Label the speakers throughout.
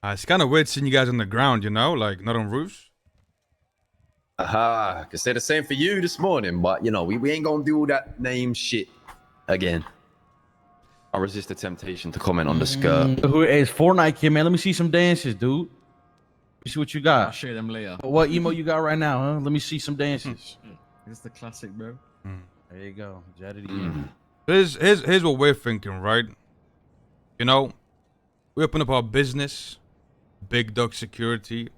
Speaker 1: It's kind of weird seeing you guys on the ground, you know, like not on roofs.
Speaker 2: Aha, could say the same for you this morning, but you know, we ain't gonna do all that name shit again. I resist the temptation to comment on the skirt.
Speaker 3: Who is Fortnite kid, man? Let me see some dances, dude. Let me see what you
Speaker 4: I'll
Speaker 3: got.
Speaker 4: show them later.
Speaker 3: What emo you got right now, huh? Let me see some dances.
Speaker 4: It's the classic, bro.
Speaker 3: There you go. Jet it again.
Speaker 1: Here's what we're thinking, right? You know, we opened up our business, Big Dog Security.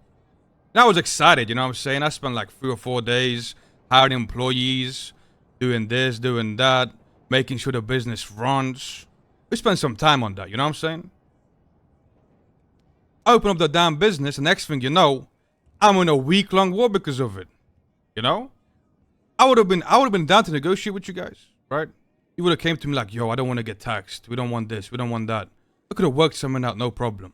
Speaker 1: And I was excited, you know what I'm saying? I spent like 3 or 4 days hiring employees, doing this, doing that, making sure the business runs. We spent some time on that, you know what I'm saying? I open up the damn business, and next thing you know, I'm in a week-long war because of it. You know? I would have been down to negotiate with you guys, right? You would have came to me like, yo, I don't want to get taxed. We don't want this. We don't want that. I could have worked something out, no problem.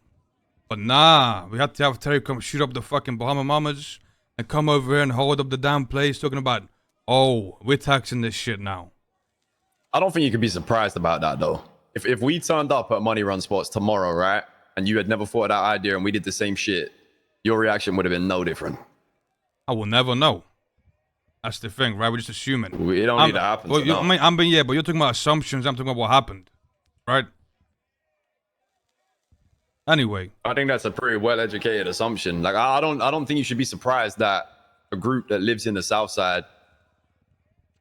Speaker 1: But nah, we had to have Terry come shoot up the fucking Bahama Mamas and come over here and hold up the damn place talking about, oh, we're taxing this shit now.
Speaker 2: I don't think you could be surprised about that though. If we turned up at Money Run Spots tomorrow, right, and you had never thought of that idea and we did the same shit, your reaction would have been no different.
Speaker 1: I will never know. That's the thing, right? We're just assuming.
Speaker 2: We don't need to happen.
Speaker 1: Well, yeah, but you're talking about assumptions. I'm talking about what happened, right? Anyway,
Speaker 2: I think that's a pretty well-educated assumption. Like, I don't think you should be surprised that a group that lives in the South Side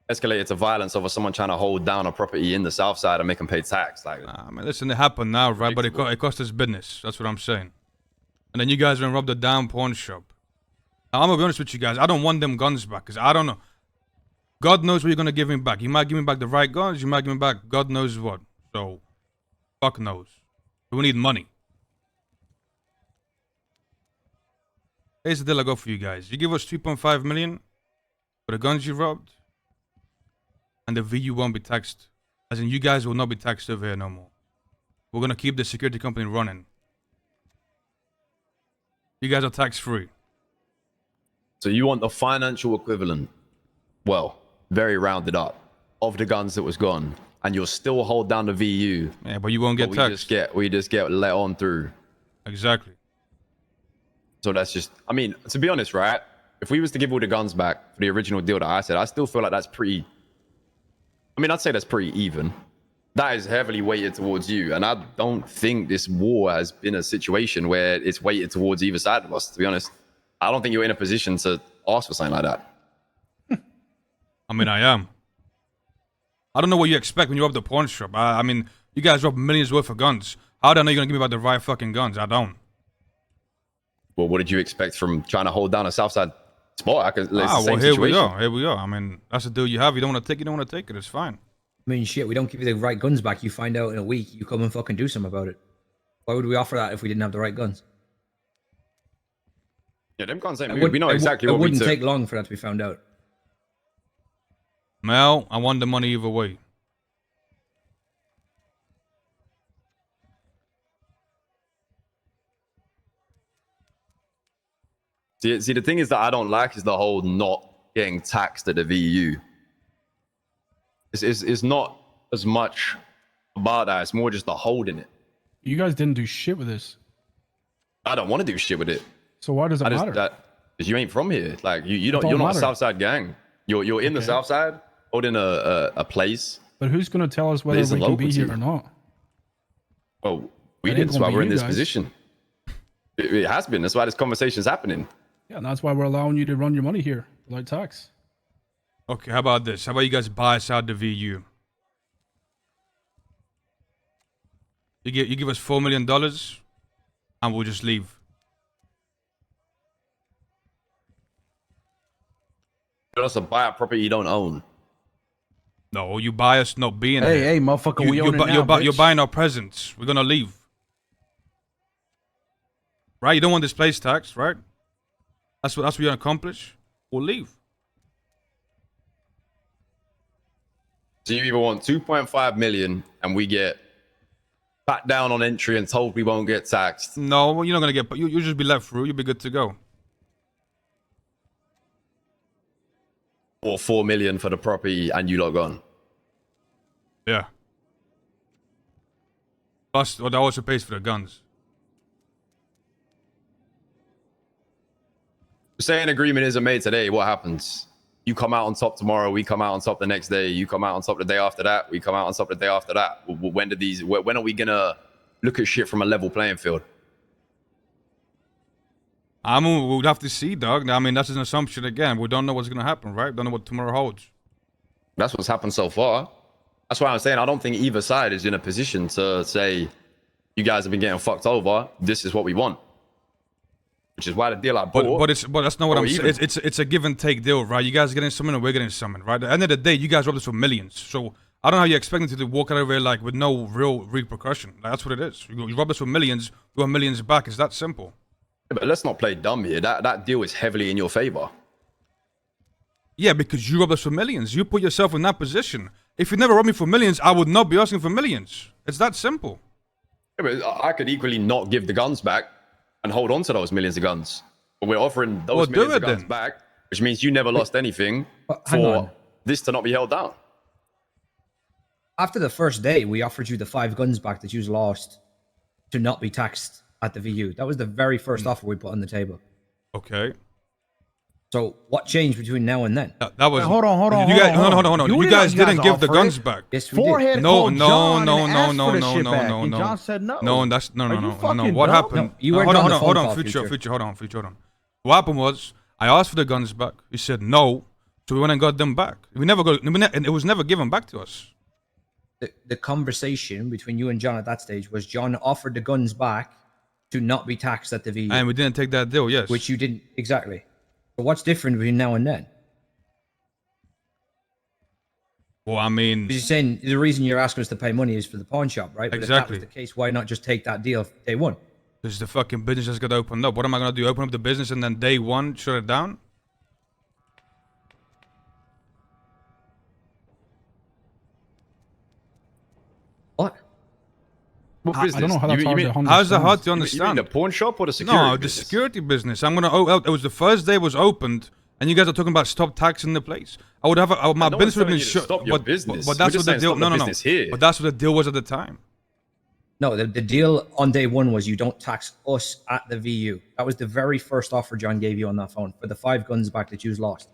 Speaker 2: escalated to violence over someone trying to hold down a property in the South Side and make them pay tax. Like,
Speaker 1: I mean, listen, it happened now, right? But it cost us business. That's what I'm saying. And then you guys went and robbed the damn pawn shop. Now, I'm gonna be honest with you guys. I don't want them guns back because I don't know. God knows what you're gonna give him back. You might give me back the right guns. You might give me back God knows what. So, fuck knows. We need money. Here's the deal I got for you guys. You give us 2.5 million for the guns you robbed, and the VU won't be taxed. As in, you guys will not be taxed over here no more. We're gonna keep the security company running. You guys are tax-free.
Speaker 2: so you want the financial equivalent, well, very rounded up, of the guns that was gone, and you'll still hold down the VU.
Speaker 1: Yeah, but you won't get taxed.
Speaker 2: We just get let on through.
Speaker 1: Exactly.
Speaker 2: So that's just, I mean, to be honest, right? If we was to give all the guns back for the original deal that I said, I still feel like that's pretty, I mean, I'd say that's pretty even. That is heavily weighted towards you. And I don't think this war has been a situation where it's weighted towards either side of us, to be honest. I don't think you're in a position to ask for something like that.
Speaker 1: I mean, I am. I don't know what you expect when you rob the pawn shop. I mean, you guys rob millions worth of guns. How do I know you're gonna give me back the right fucking guns? I don't.
Speaker 2: Well, what did you expect from trying to hold down a Southside spot?
Speaker 1: Well, here we are. Here we are. I mean, that's the deal you have. You don't want to take it, you don't want to take it. It's fine.
Speaker 5: I mean, shit, we don't give you the right guns back. You find out in a week, you come and fucking do something about it. Why would we offer that if we didn't have the right guns?
Speaker 2: Yeah, them guns ain't moving. We know exactly what we took.
Speaker 5: It wouldn't take long for that to be found out.
Speaker 1: Mel, I want the money either way.
Speaker 2: See, the thing is that I don't like is the whole not getting taxed at the VU. It's not as much about that. It's more just the holding it.
Speaker 6: You guys didn't do shit with this.
Speaker 2: I don't want to do shit with it.
Speaker 6: So why does it matter?
Speaker 2: Because you ain't from here. Like you're not a Southside gang. You're in the South Side, holding a place.
Speaker 6: But who's gonna tell us whether we can be here or not?
Speaker 2: Well, we did. That's why we're in this position. It has been. That's why this conversation is happening.
Speaker 6: Yeah, and that's why we're allowing you to run your money here without tax.
Speaker 1: Okay, how about this? How about you guys buy us out the VU? You give us $4 million, and we'll just leave.
Speaker 2: You want us to buy a property you don't own?
Speaker 1: No, you buy us not being here.
Speaker 3: Hey, motherfucker, we own it now,
Speaker 1: you're buying our presents. We're gonna leave. Right? You don't want this place taxed, right? That's what you accomplish. We'll leave.
Speaker 2: So you either want 2.5 million and we get back down on entry and told we won't get taxed.
Speaker 1: No, you're not gonna get. You'll just be let through. You'll be good to go.
Speaker 2: Or 4 million for the property and you lot gone.
Speaker 1: Yeah. Plus, that also pays for the guns.
Speaker 2: Say an agreement isn't made today, what happens? You come out on top tomorrow, we come out on top the next day, you come out on top the day after that, we come out on top the day after that. When are we gonna look at shit from a level playing field?
Speaker 1: I mean, we'll have to see, dog. I mean, that's an assumption again. We don't know what's gonna happen, right? Don't know what tomorrow holds.
Speaker 2: That's what's happened so far. That's why I'm saying I don't think either side is in a position to say, you guys have been getting fucked over, this is what we want. Which is why the deal I bought.
Speaker 1: But that's not what I'm saying. It's a give and take deal, right? You guys are getting something and we're getting something, right? At the end of the day, you guys robbed us for millions. So I don't know how you expect them to walk out of here like with no real repercussion. Like, that's what it is. You robbed us for millions, we want millions back. It's that simple.
Speaker 2: Yeah, but let's not play dumb here. That deal is heavily in your favor.
Speaker 1: Yeah, because you robbed us for millions. You put yourself in that position. If you never robbed me for millions, I would not be asking for millions. It's that simple.
Speaker 2: Yeah, but I could equally not give the guns back and hold on to those millions of guns. But we're offering those millions of guns back, which means you never lost anything for this to not be held down.
Speaker 5: After the first day, we offered you the 5 guns back that you lost to not be taxed at the VU. That was the very first offer we put on the table.
Speaker 1: Okay.
Speaker 5: So what changed between now and then?
Speaker 1: That was.
Speaker 3: Wait, hold on.
Speaker 1: You guys, hold on. You guys didn't give the guns
Speaker 3: it.
Speaker 1: back.
Speaker 5: Yes, we did.
Speaker 3: Forehead
Speaker 1: No,
Speaker 3: called
Speaker 1: no,
Speaker 3: John
Speaker 1: no,
Speaker 3: and
Speaker 1: no,
Speaker 3: asked
Speaker 1: no,
Speaker 3: for the
Speaker 1: no,
Speaker 3: shit
Speaker 1: no,
Speaker 3: back,
Speaker 1: no,
Speaker 3: and
Speaker 1: no.
Speaker 3: John said no.
Speaker 1: No, that's no.
Speaker 3: Are you
Speaker 1: What
Speaker 3: fucking
Speaker 1: happened?
Speaker 5: dumb? No, you weren't on the phone
Speaker 1: hold
Speaker 5: call,
Speaker 1: on, future.
Speaker 5: Future.
Speaker 1: Hold on. What happened was I asked for the guns back. You said no, so we went and got them back. And it was never given back to us.
Speaker 5: The conversation between you and John at that stage was John offered the guns back to not be taxed at the VU.
Speaker 1: And we didn't take that deal. Yes.
Speaker 5: Which you didn't. Exactly. But what's different between now and then?
Speaker 1: Well, I mean,
Speaker 5: You're saying the reason you're asking us to pay money is for the pawn shop, right? But
Speaker 1: Exactly.
Speaker 5: if that was the case, why not just take that deal day one?
Speaker 1: because the fucking business just got opened up. What am I gonna do? Open up the business and then day one shut it down?
Speaker 5: What?
Speaker 2: What
Speaker 6: I
Speaker 2: business?
Speaker 6: don't know how that's
Speaker 2: you
Speaker 6: hard
Speaker 2: mean,
Speaker 6: to understand.
Speaker 1: How's that hard to
Speaker 2: you mean
Speaker 1: understand?
Speaker 2: the pawn shop or the security
Speaker 1: No, the
Speaker 2: business?
Speaker 1: security business. I'm gonna. It was the first day it was opened, and you guys are talking about stop taxing the place. I would have my
Speaker 2: No
Speaker 1: business
Speaker 2: one's
Speaker 1: would have
Speaker 2: telling
Speaker 1: been
Speaker 2: you to
Speaker 1: shut.
Speaker 2: stop your business.
Speaker 1: But
Speaker 2: We're
Speaker 1: that's
Speaker 2: just
Speaker 1: what the
Speaker 2: saying
Speaker 1: deal.
Speaker 2: stop
Speaker 1: No,
Speaker 2: the
Speaker 1: no, no.
Speaker 2: business here.
Speaker 1: But that's what the deal was at the time.
Speaker 5: No, the deal on day one was you don't tax us at the VU. That was the very first offer John gave you on that phone for the 5 guns back that you lost.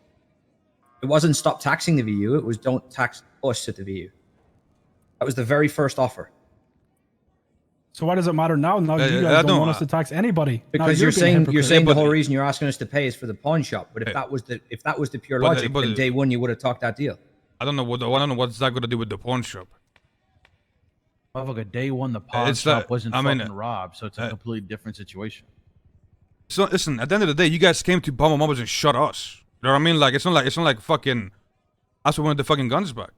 Speaker 5: It wasn't stop taxing the VU. It was don't tax us at the VU. That was the very first offer.
Speaker 6: So why does it matter now? Now you
Speaker 1: I
Speaker 6: guys don't
Speaker 1: don't-
Speaker 6: want us to tax anybody. Now
Speaker 5: Because
Speaker 6: you're
Speaker 5: you're
Speaker 6: being
Speaker 5: saying
Speaker 6: hypocrite.
Speaker 5: the
Speaker 1: but-
Speaker 5: whole reason you're asking us to pay is for the pawn shop. But if that was the pure
Speaker 1: but-
Speaker 5: logic,
Speaker 1: but-
Speaker 5: then day one you would have talked that deal.
Speaker 1: I don't know what's that gonna do with the pawn shop.
Speaker 3: Motherfucker, day one, the pawn
Speaker 1: It's
Speaker 3: shop
Speaker 1: like-
Speaker 3: wasn't
Speaker 1: I mean,
Speaker 3: fucking robbed, so it's a completely different situation.
Speaker 1: So listen, at the end of the day, you guys came to bomb our mothers and shot us. You know what I mean? Like it's not like fucking. Us we wanted the fucking guns back.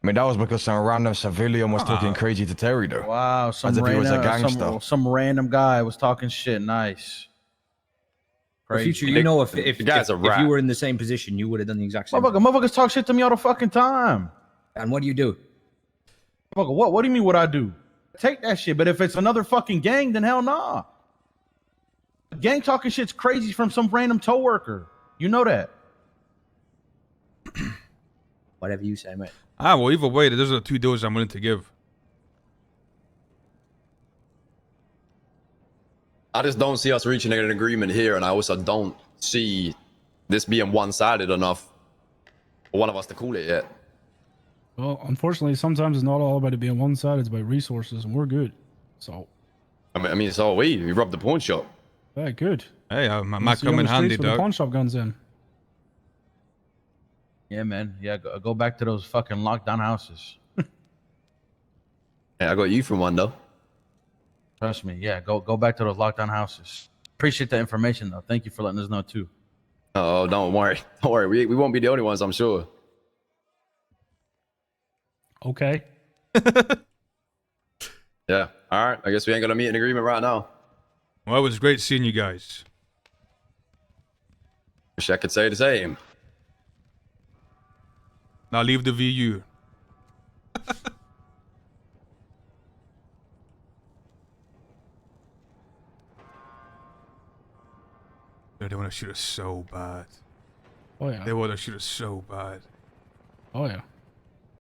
Speaker 4: I mean, that was because some random civilian was talking crazy to Terry, though.
Speaker 3: Wow,
Speaker 4: As if he was a gangster.
Speaker 3: some random guy was talking shit. Nice.
Speaker 5: For
Speaker 3: Crazy.
Speaker 5: future, you know, if
Speaker 2: The guy's a
Speaker 5: if
Speaker 2: rat.
Speaker 5: you were in the same position, you would have done the exact same.
Speaker 3: Motherfuckers talk shit to me all the fucking time.
Speaker 5: And what do you do?
Speaker 3: Motherfucker, what do you mean what I do? Take that shit. But if it's another fucking gang, then hell nah. Gang talking shit's crazy from some random tow worker. You know that.
Speaker 5: Whatever you say, mate.
Speaker 1: Well, either way, those are the 2 deals I'm willing to give.
Speaker 2: I just don't see us reaching an agreement here, and I also don't see this being one-sided enough for one of us to call it yet.
Speaker 6: Well, unfortunately, sometimes it's not all about it being one side. It's about resources, and we're good. So,
Speaker 2: I mean, so are we. We robbed the pawn shop.
Speaker 6: yeah, good.
Speaker 1: Hey, might
Speaker 6: See you
Speaker 1: come
Speaker 6: on
Speaker 1: in
Speaker 6: the
Speaker 1: handy,
Speaker 6: streets with the
Speaker 1: dog.
Speaker 6: pawn shop guns in.
Speaker 3: Yeah, man. Yeah, go back to those fucking lockdown houses.
Speaker 2: Hey, I got you from one, though.
Speaker 3: Trust me. Yeah, go back to those lockdown houses. Appreciate the information, though. Thank you for letting us know, too.
Speaker 2: Oh, don't worry. Don't worry. We won't be the only ones, I'm sure.
Speaker 6: Okay.
Speaker 2: Yeah. All right. I guess we ain't gonna meet an agreement right now.
Speaker 1: Well, it was great seeing you guys.
Speaker 2: Wish I could say the same.
Speaker 1: Now leave the VU. They want to shoot us so bad.
Speaker 6: Oh yeah.
Speaker 1: They want to shoot us so bad.
Speaker 6: Oh yeah.